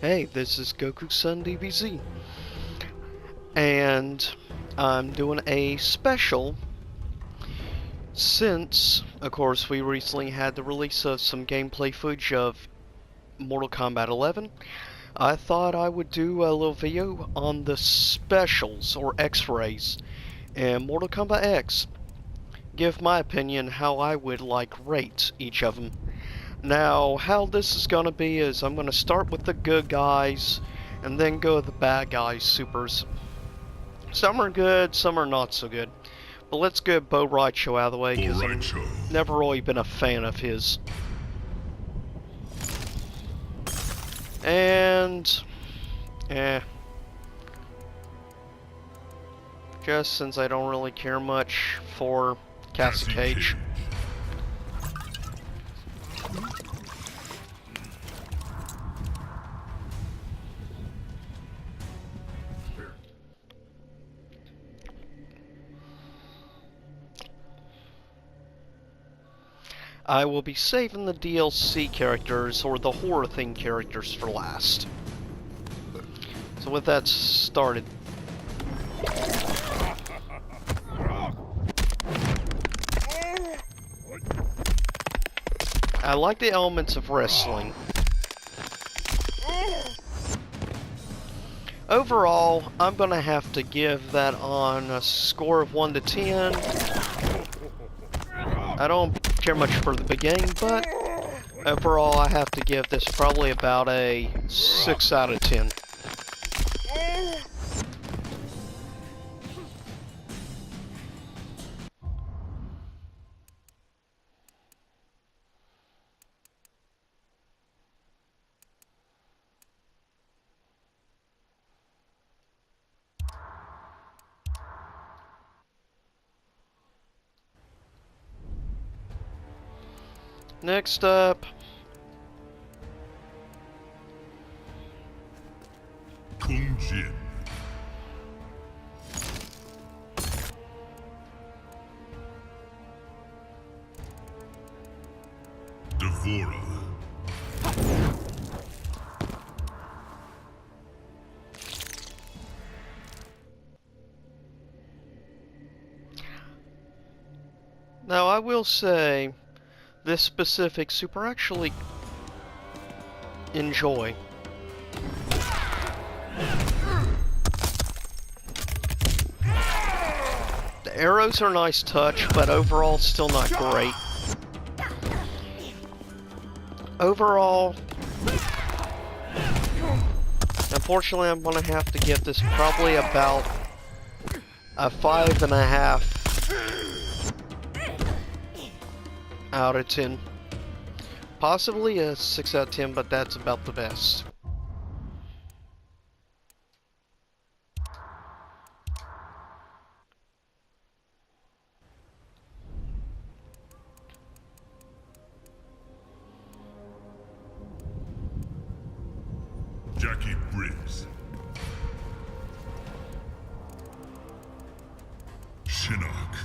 Hey, this is Goku-san DBZ, and I'm doing a special since, of course, we recently had the release of some gameplay footage of Mortal Kombat 11. I thought I would do a little video on the specials, or X-rays, in Mortal Kombat X. Give my opinion how I would rate each of them. Now, how this is going to be is I'm going to start with the good guys, and then go with the bad guys' supers. Some are good, some are not so good. But let's get Bo Raicho out of the way, because I've never really been a fan of his. And... just since I don't really care much for Cassie Cage. I will be saving the DLC characters, or the horror-themed characters, for last. So with that started. I like the elements of wrestling. Overall, I'm gonna have to give that on a score of 1 to 10. I don't care much for the beginning, but overall I have to give this probably about a 6 out of 10. Next up, Kung Jin. Devora. now I will say, this specific super actually enjoy. The arrows are a nice touch, but overall still not great. Overall, unfortunately I'm gonna have to give this probably about a 5.5 out of 10. Possibly a 6 out of 10, but that's about the best. Jackie Briggs. Shinnok.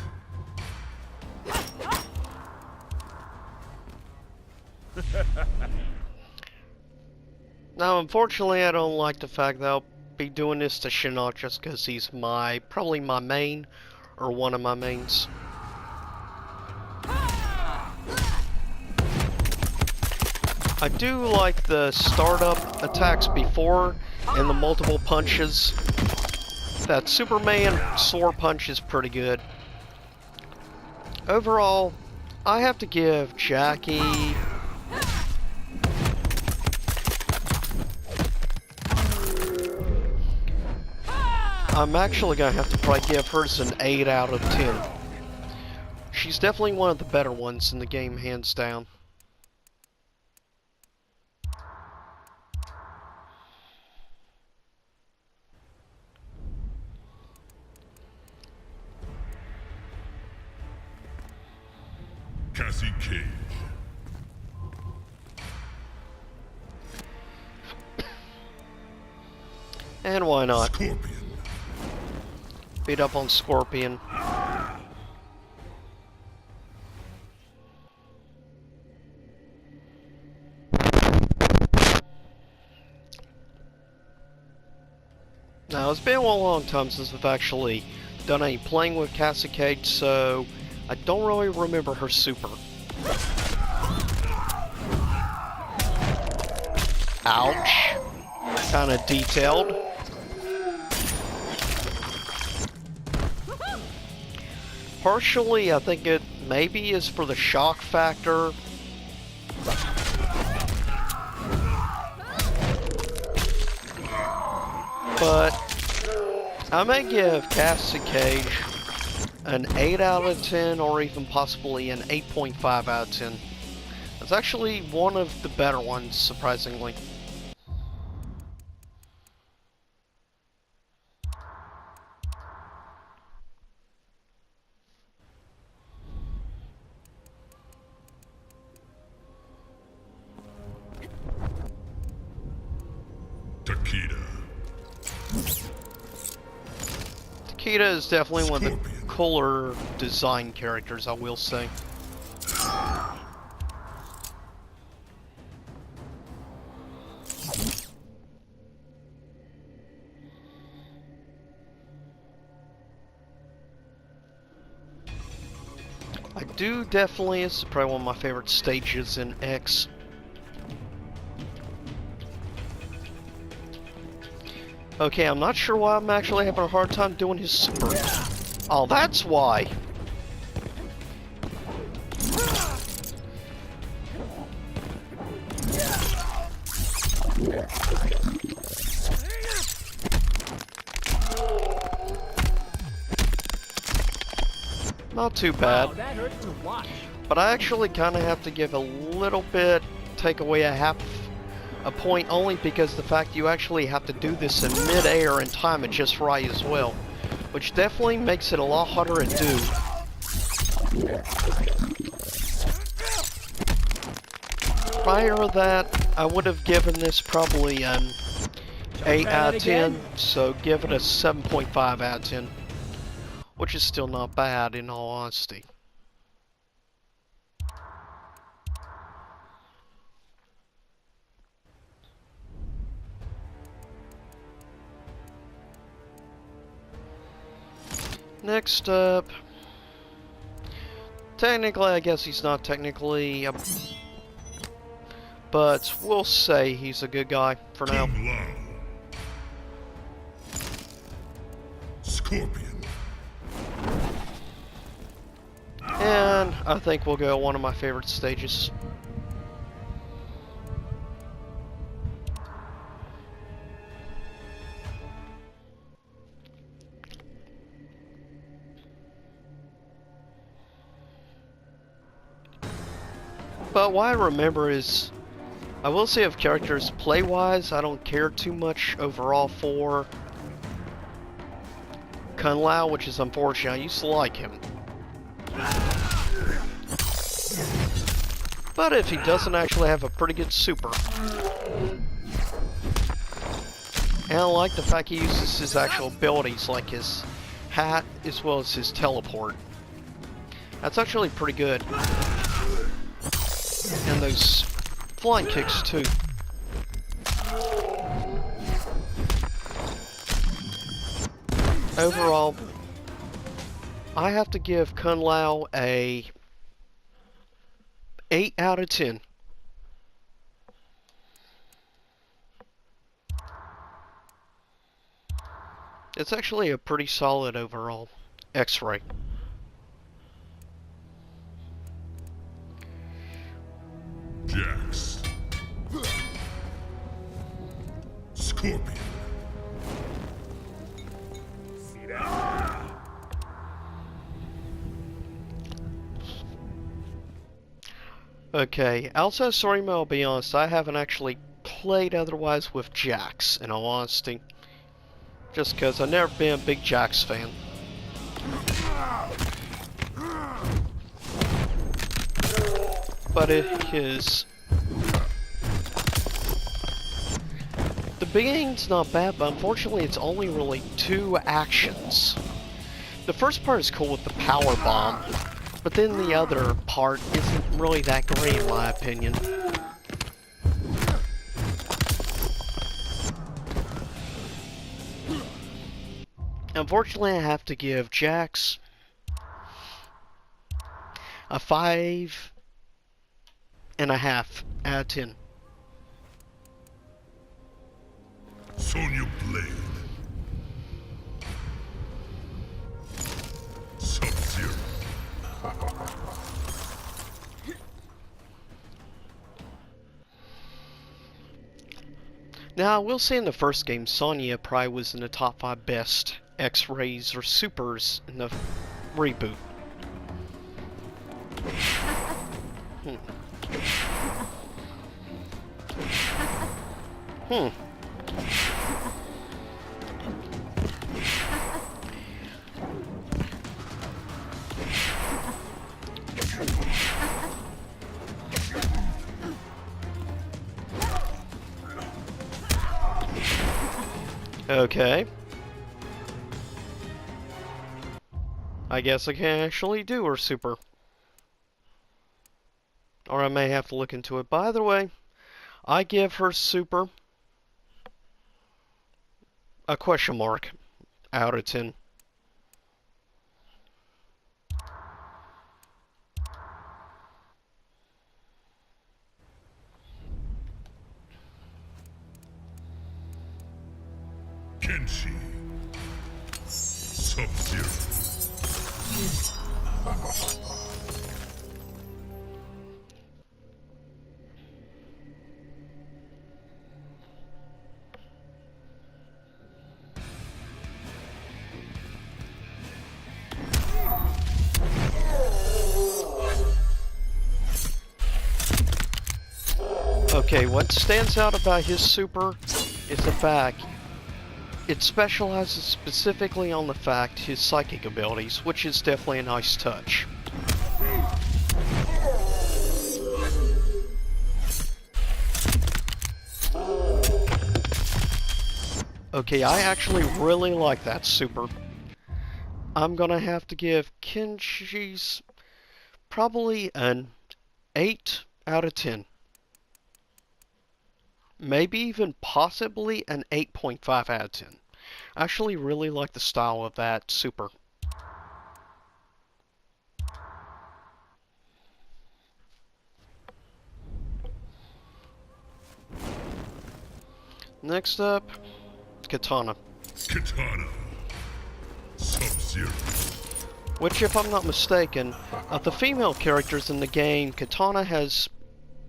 Now, unfortunately, I don't like the fact that I'll be doing this to Shinnok just because he's probably my main, or one of my mains. I do like the startup attacks before, and the multiple punches. That Superman sword punch is pretty good. Overall, I have to give Jackie... I'm actually gonna have to probably give hers an 8 out of 10. She's definitely one of the better ones in the game, hands down. Cassie Cage. And why not? Scorpion. Beat up on Scorpion. Now, it's been a long time since I've actually done any playing with Cassie Cage, so I don't really remember her super. Ouch. Kinda detailed. Partially, I think it maybe is for the shock factor. But I may give Cassie Cage an 8 out of 10 or even possibly an 8.5 out of 10. It's actually one of the better ones, surprisingly. Takeda. Takeda is definitely one of the cooler design characters, I will say. I do definitely, it's probably one of my favorite stages in X. Okay, I'm not sure why I'm actually having a hard time doing his super. Oh, that's why! Not too bad. Wow, that hurt to watch. But I actually kind of have to give a little bit, take away a point only because the fact you actually have to do this in mid-air and time it just right as well. Which definitely makes it a lot harder to do. Prior to that, I would have given this probably an 8 out of 10, so give it a 7.5 out of 10. Which is still not bad in all honesty. Next up, technically I guess he's not technically, but we'll say he's a good guy for now. Kung Lao. Scorpion. And I think we'll go one of my favorite stages. But what I remember is, I will say of characters play-wise, I don't care too much overall for Kung Lao, which is unfortunate. I used to like him. But if he doesn't actually have a pretty good super. And I like the fact he uses his actual abilities, like his hat as well as his teleport. That's actually pretty good. And those flying kicks too. Overall, I have to give Kung Lao a 8 out of 10. It's actually a pretty solid overall X-ray. Jax. Scorpion. Okay, outside story mode, I'll be honest, I haven't actually played otherwise with Jax, in all honesty. Just because I've never been a big Jax fan. But it is... The beginning's not bad, but unfortunately it's only really 2 actions. The first part is cool with the power bomb, but then the other part isn't really that great in my opinion. Unfortunately, I have to give Jax a 5.5 out of 10. Sonya Blade. Sub-Zero. Now, I will say in the first game, Sonya probably was in the top 5 best X-Rays or Supers in the reboot. Hmm. Okay. I guess I can actually do her super. Or I may have to look into it. By the way, I give her super a question mark out of 10. Kenshi. Sub-Zero. Okay, what stands out about his super is the fact it specializes specifically on the fact his psychic abilities, which is definitely a nice touch. Okay, I actually really like that super. I'm gonna have to give Kenshi's probably an 8 out of 10. Maybe even possibly an 8.5 out of 10. I actually really like the style of that super. Next up, Katana. Katana. Sub-Zero. Which, if I'm not mistaken, of the female characters in the game, Katana has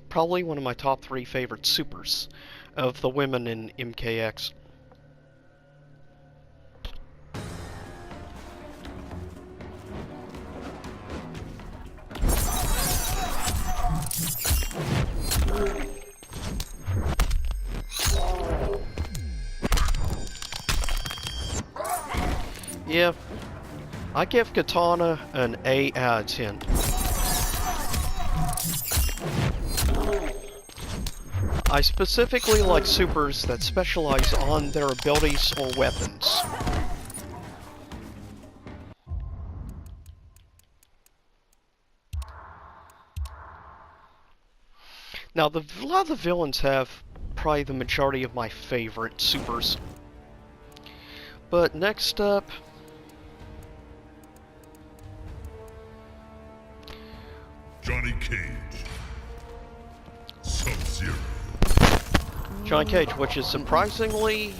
probably one of my top 3 favorite supers of the women in MKX. Yeah, I give Katana an 8 out of 10. I specifically like supers that specialize on their abilities or weapons. Now, a lot of the villains have probably the majority of my favorite supers. But next up, Johnny Cage. Sub-Zero. Johnny Cage, which is surprisingly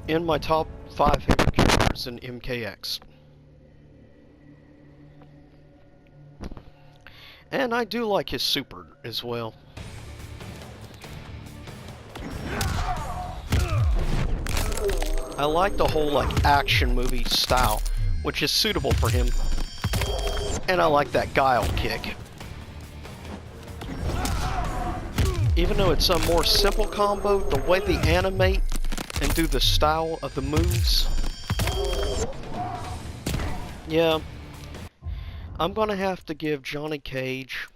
in my top 5 favorite characters in MKX. And I do like his super as well. I like the whole action movie style, which is suitable for him. And I like that guile kick. Even though it's a more simple combo, the way they animate and do the style of the moves. Yeah. I'm gonna have to give Johnny Cage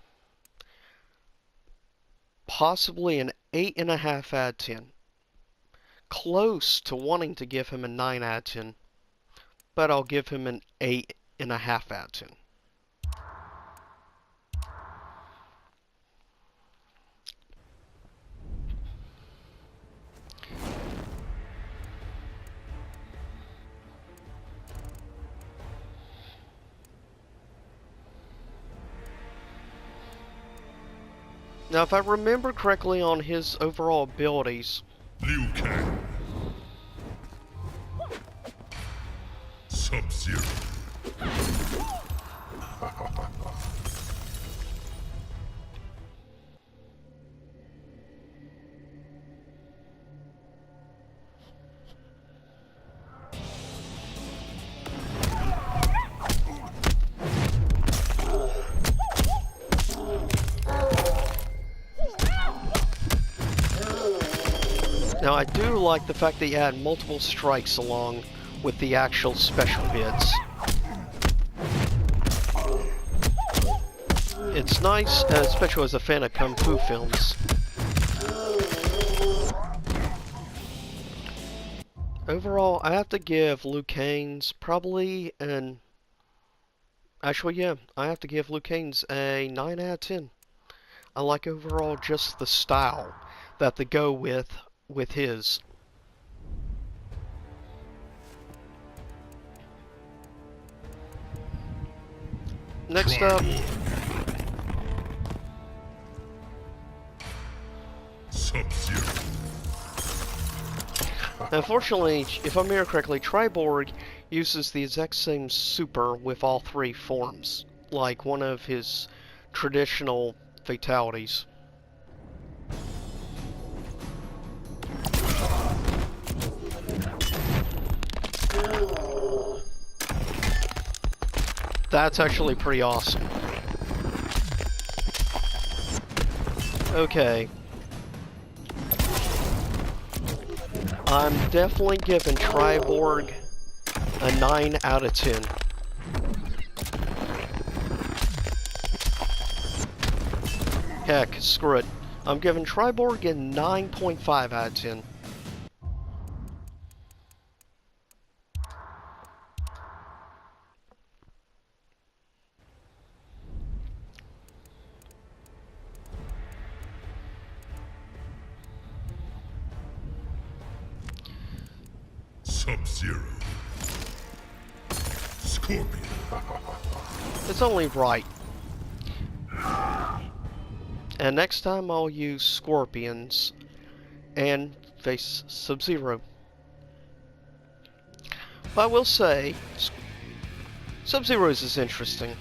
possibly an 8.5 out of 10. Close to wanting to give him a 9 out of 10. But I'll give him an 8.5 out of 10. Now, if I remember correctly on his overall abilities, Liu Kang. Sub-Zero. now I do like the fact that you add multiple strikes along with the actual special hits. It's nice, especially as a fan of Kung Fu films. Overall, I have to give Liu Kang's probably an... Actually, yeah, I have to give Liu Kang's a 9 out of 10. I like overall just the style that they go with his. Next up, Sub-Zero. unfortunately, if I remember correctly, Triborg uses the exact same super with all three forms, like one of his traditional fatalities. That's actually pretty awesome. Okay. I'm definitely giving Triborg a 9 out of 10. Heck, screw it. I'm giving Triborg a 9.5 out of 10. Sub-Zero. Scorpion. It's only right. And next time I'll use Scorpions and face Sub-Zero. But I will say, Sub-Zero's is interesting.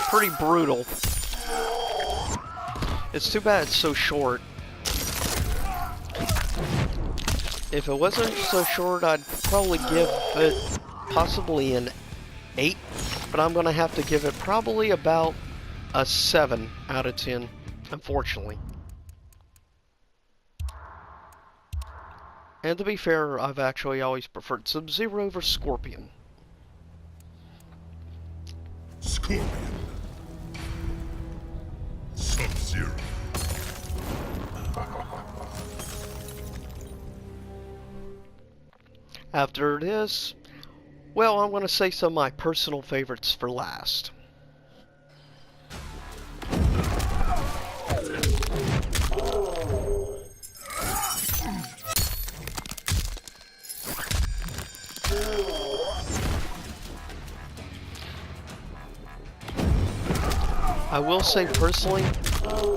Pretty brutal. It's too bad it's so short. If it wasn't so short, I'd probably give it possibly an 8, but I'm gonna have to give it probably about a 7 out of 10, unfortunately. And to be fair, I've actually always preferred Sub-Zero over Scorpion. Scorpion. Sub-Zero. After this, well, I'm going to say some of my personal favorites for last. I will say personally,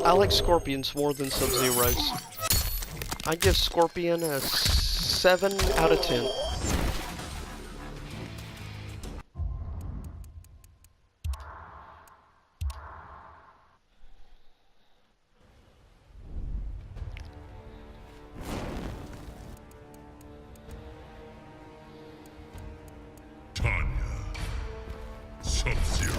I like Scorpions more than Sub-Zeros. I give Scorpion a 7 out of 10. Tanya. Sub-Zero.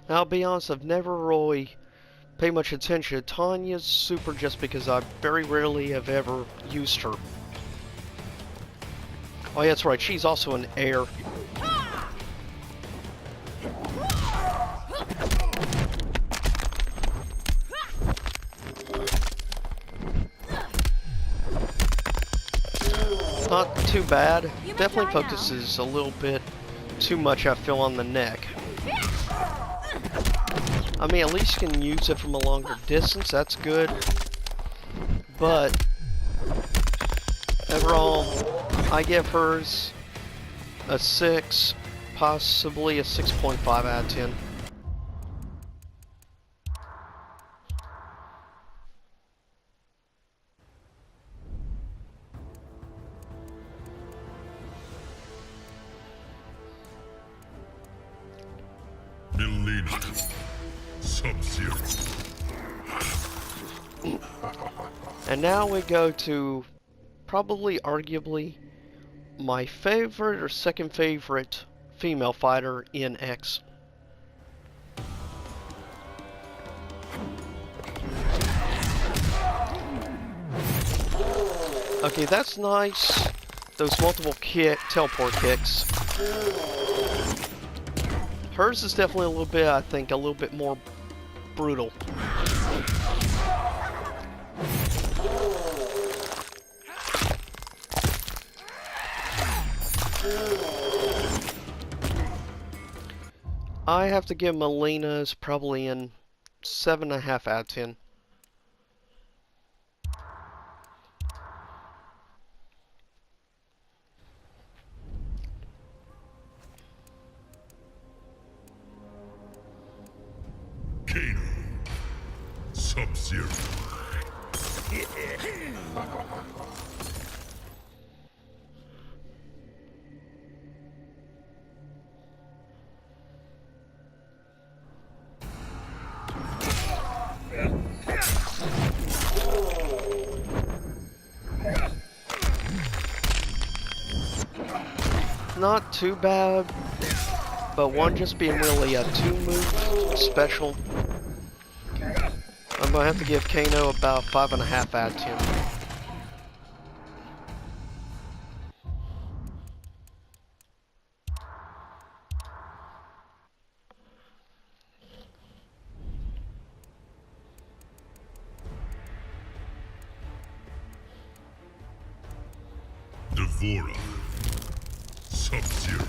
Now, I'll be honest, I've never really paid much attention to Tanya's super just because I very rarely have ever used her. Oh, yeah, that's right, she's also an air. Not too bad. Definitely focuses a little bit too much, I feel, on the neck. I mean, at least you can use it from a longer distance, that's good. But Overall, I give hers a 6, possibly a 6.5 out of 10. Milena. Sub-Zero. And now we go to probably, arguably, my favorite or second favorite female fighter in X. Okay, that's nice. Those multiple teleport kicks. Hers is definitely a little bit, I think, a little bit more brutal. I have to give Melina's probably in 7.5 out of 10. Kano. Sub-Zero. Not too bad, but one just being really a 2-move special. I'm gonna have to give Kano about 5.5 out of 10. Devora. Sub-Zero.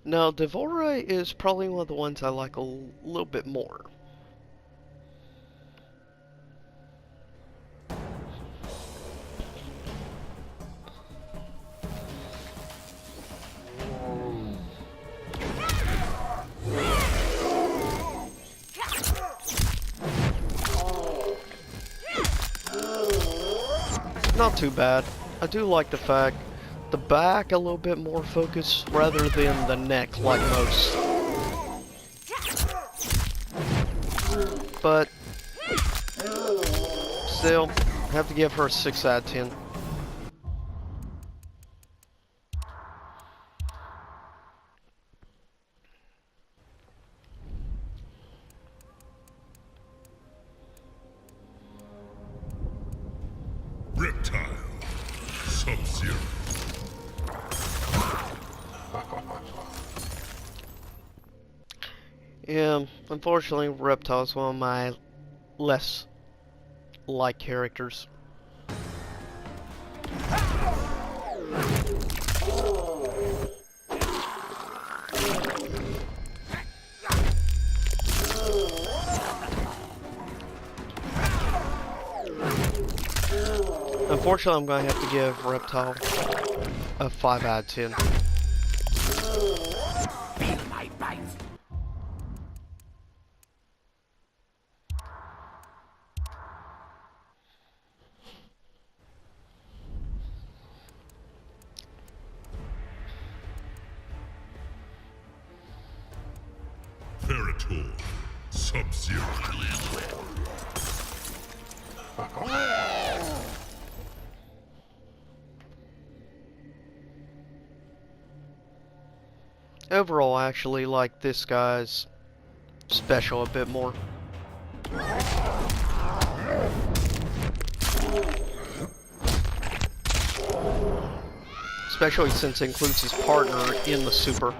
Now, Devora is probably one of the ones I like a little bit more. Not too bad. I do like the fact the back a little bit more focused rather than the neck like most. But still, I have to give her a 6 out of 10. Reptile. Sub-Zero. Yeah, unfortunately, Reptile is one of my less liked characters. Unfortunately, I'm going to have to give Reptile a 5 out of 10. Feel my bite. Ferritor. Sub-Zero. Overall, I actually like this guy's special a bit more. Especially since it includes his partner in the super.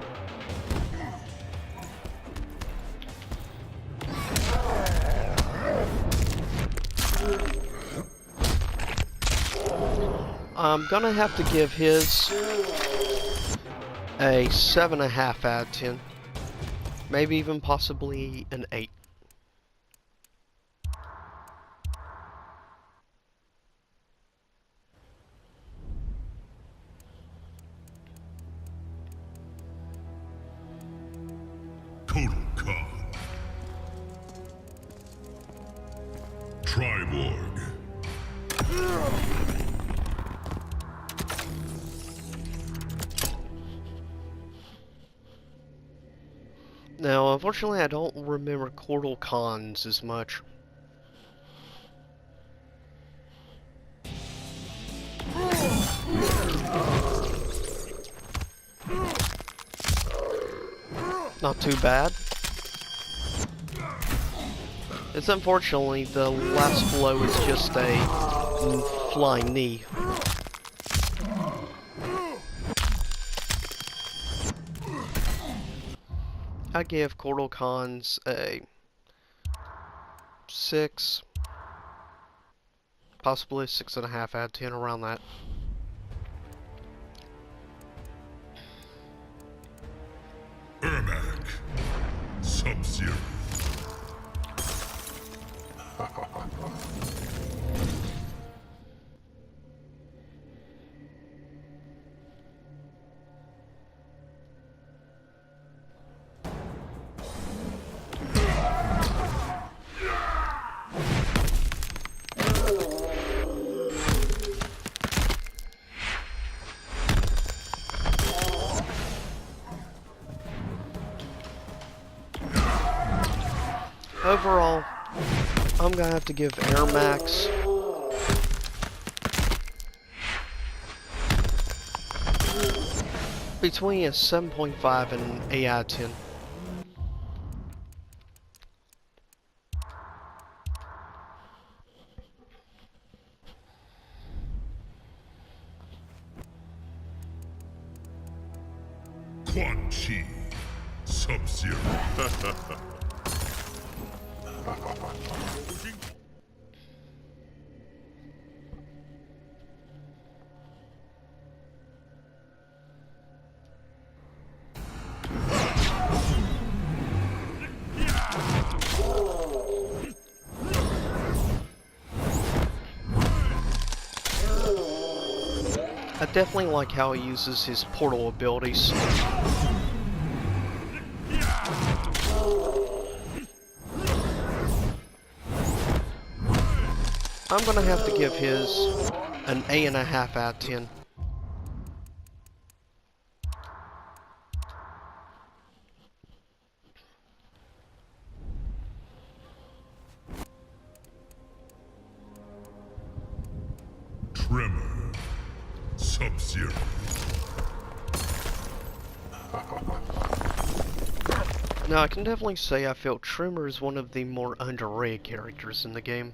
I'm gonna have to give his a 7.5 out of 10. Maybe even possibly an 8. Total Khan. Triborg. Now, unfortunately, I don't remember Cortal Cons as much. Not too bad. It's unfortunately the last blow is just a flying knee. I give Cortal Cons a 6, possibly 6.5 out of 10, around that. Ermac. Sub-Zero. Overall, I'm gonna have to give Air Max between a 7.5 and an 8 out of 10. Quan Chi. Sub-Zero. I definitely like how he uses his portal abilities. I'm gonna have to give his an 8.5 out of 10. Tremor. Sub-Zero. Now, I can definitely say I feel Tremor is one of the more underrated characters in the game.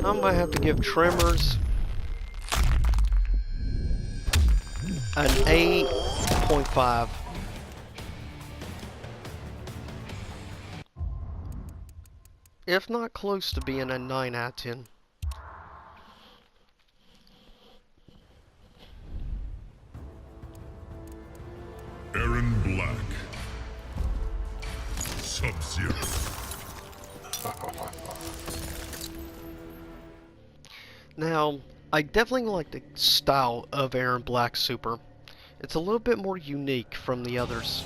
I'm gonna have to give Tremors an 8.5. If not close to being a 9 out of 10. Aaron Black. Sub-Zero. Now, I definitely like the style of Aaron Black's super. It's a little bit more unique from the others.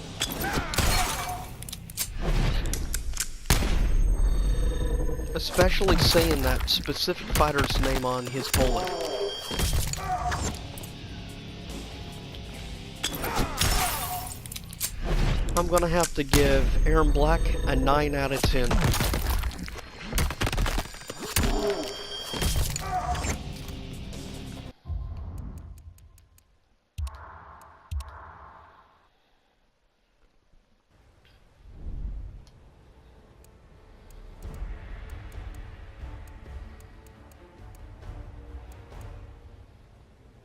Especially saying that specific fighter's name on his bullet. I'm gonna have to give Aaron Black a 9 out of 10.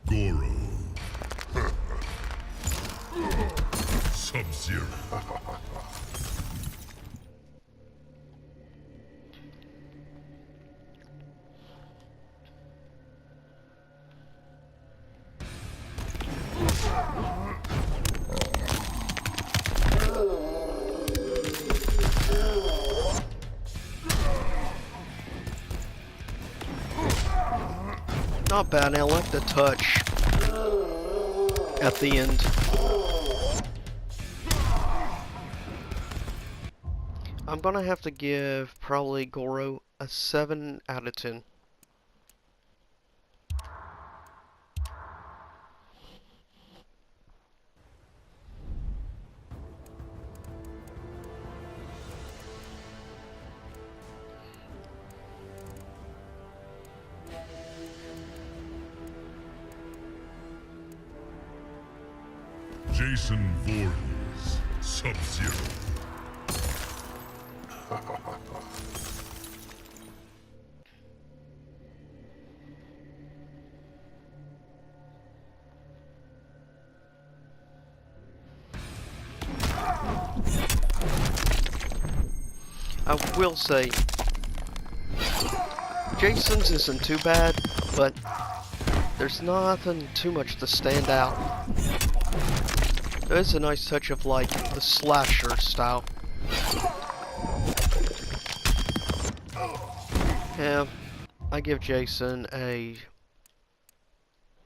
Goro. Sub-Zero. not bad. I like the touch at the end. I'm gonna have to give probably Goro a 7 out of 10. Jason Voorhees, Sub-Zero. I will say, Jason's isn't too bad, but there's nothing too much to stand out. There's a nice touch of, like, the slasher style. Yeah, I give Jason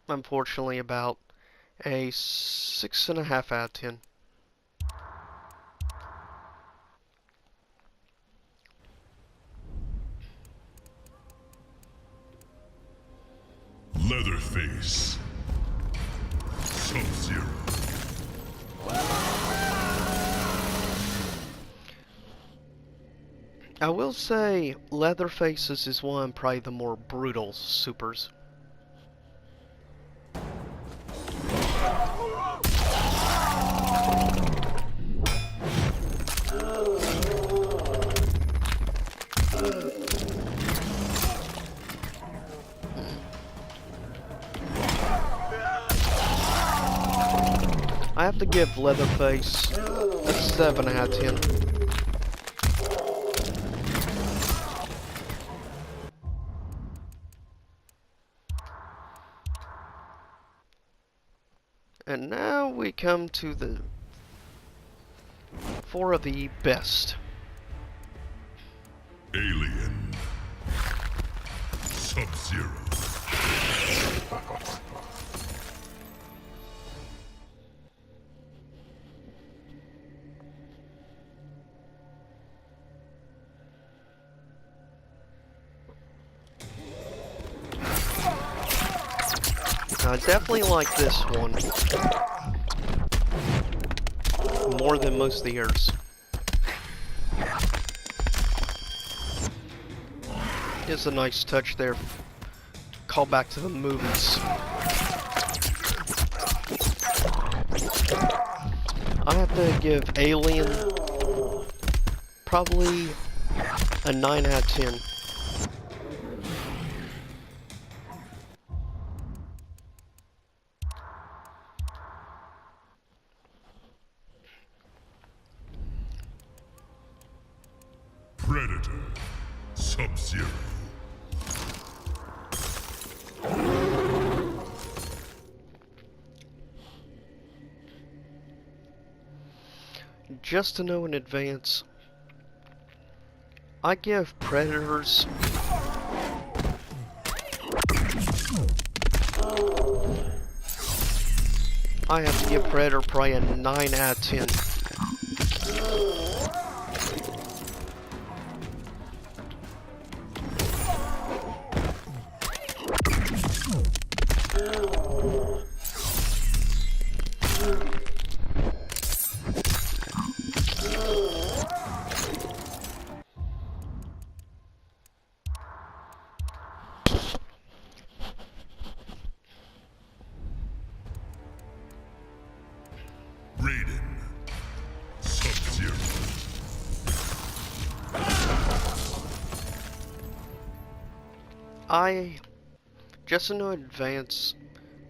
unfortunately, about a 6.5 out of 10. Leatherface, Sub-Zero. I will say, Leatherface's is one of probably the more brutal supers. I have to give Leatherface a 7 out of 10. And now we come to the 4 of the best. Alien, Sub-Zero. I definitely like this one more than most of the others. It's a nice touch there. Call back to the movies. I have to give Alien probably a 9 out of 10. Predator, Sub-Zero. Just to know in advance, I give Predators I have to give Predator probably a 9 out of 10. Raiden, Sub-Zero. Just to know in advance,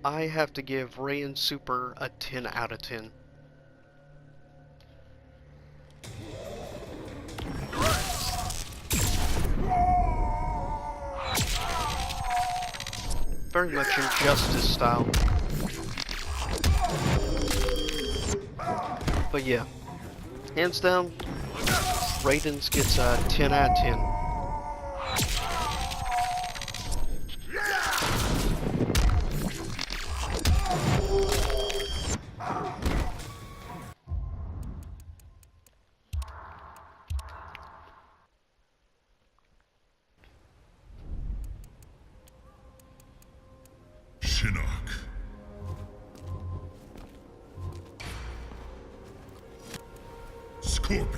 I have to give Raiden Super a 10 out of 10. Very much Injustice style. But yeah, hands down, Raiden's gets a 10 out of 10. Scorpion.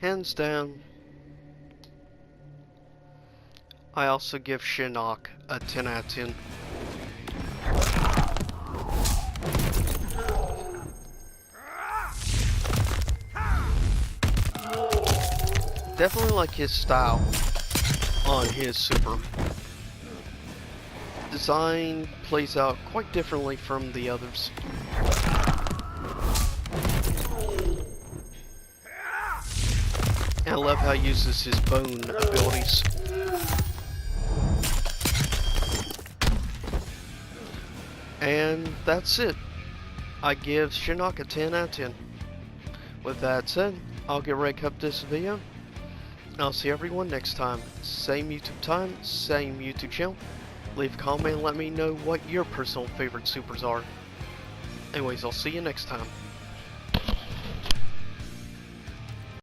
Hands down, I also give Shinnok a 10 out of 10. Definitely like his style on his super. Design plays out quite differently from the others. And I love how he uses his bone abilities. And that's it. I give Shinnok a 10 out of 10. With that said, I'll get ready to cut this video. I'll see everyone next time. Same YouTube time, same YouTube channel. Leave a comment and let me know what your personal favorite supers are. Anyways, I'll see you next time.